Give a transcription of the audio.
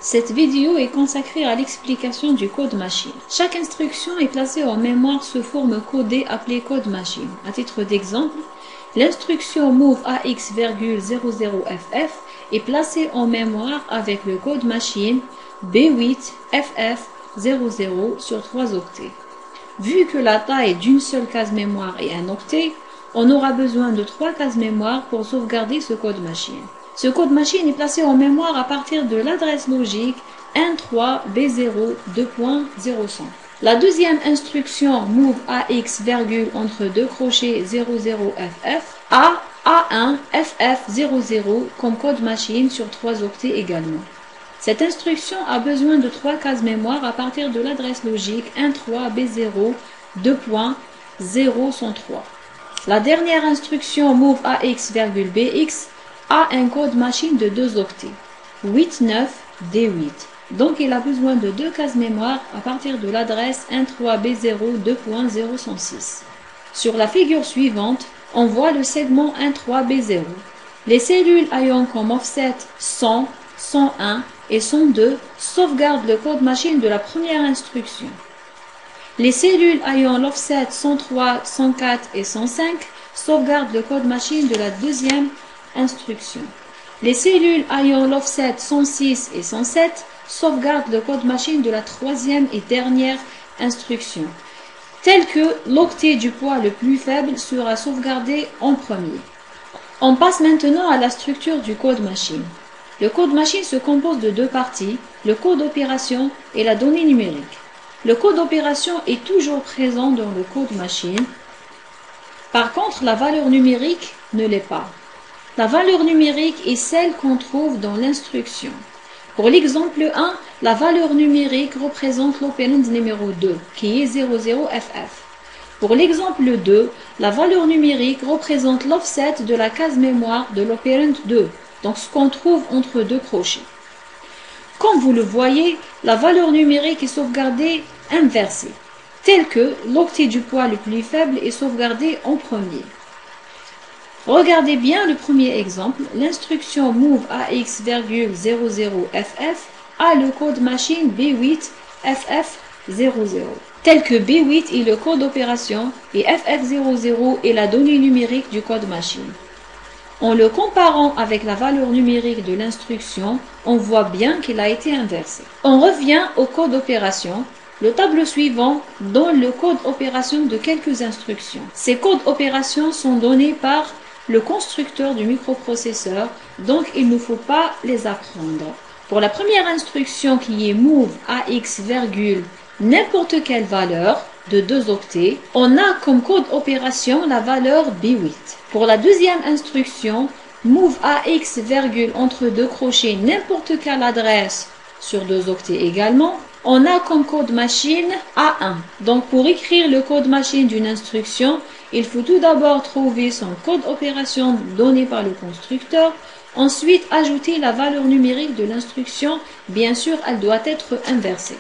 Cette vidéo est consacrée à l'explication du code machine. Chaque instruction est placée en mémoire sous forme codée appelée code machine. À titre d'exemple, l'instruction move AX,00FF est placée en mémoire avec le code machine B8FF00 sur 3 octets. Vu que la taille d'une seule case mémoire est un octet, on aura besoin de 3 cases mémoire pour sauvegarder ce code machine. Ce code machine est placé en mémoire à partir de l'adresse logique 13B0,2.0100. La deuxième instruction move AX, entre deux crochets 00FF a A1FF00 comme code machine sur 3 octets également. Cette instruction a besoin de 3 cases mémoire à partir de l'adresse logique 13B0,2.0103. La dernière instruction move AX,BX a un code machine de 2 octets, 89D8. Donc il a besoin de 2 cases mémoire à partir de l'adresse 13B02.006. Sur la figure suivante, on voit le segment 13B0. Les cellules ayant comme offset 100, 101 et 102 sauvegardent le code machine de la première instruction. Les cellules ayant l'offset 103, 104 et 105 sauvegardent le code machine de la deuxième instruction. Les cellules ayant l'offset 106 et 107 sauvegardent le code machine de la troisième et dernière instruction, tel que l'octet du poids le plus faible sera sauvegardé en premier. On passe maintenant à la structure du code machine. Le code machine se compose de 2 parties, le code opération et la donnée numérique. Le code opération est toujours présent dans le code machine. Par contre, la valeur numérique ne l'est pas. La valeur numérique est celle qu'on trouve dans l'instruction. Pour l'exemple 1, la valeur numérique représente l'opérand numéro 2, qui est 00FF. Pour l'exemple 2, la valeur numérique représente l'offset de la case mémoire de l'opérand 2, donc ce qu'on trouve entre 2 crochets. Comme vous le voyez, la valeur numérique est sauvegardée inversée, telle que l'octet du poids le plus faible est sauvegardé en premier. Regardez bien le premier exemple, l'instruction move AX,00FF a le code machine B8FF00, tel que B8 est le code d'opération et FF00 est la donnée numérique du code machine. En le comparant avec la valeur numérique de l'instruction, on voit bien qu'il a été inversé. On revient au code d'opération. Le tableau suivant donne le code opération de quelques instructions. Ces codes opérations sont donnés par le constructeur du microprocesseur, donc il ne faut pas les apprendre. Pour la première instruction qui est move AX, n'importe quelle valeur de 2 octets, on a comme code opération la valeur B8. Pour la deuxième instruction, move AX, entre 2 crochets n'importe quelle adresse sur 2 octets également, on a comme code machine A1. Donc pour écrire le code machine d'une instruction, il faut tout d'abord trouver son code opération donné par le constructeur, ensuite ajouter la valeur numérique de l'instruction, bien sûr elle doit être inversée.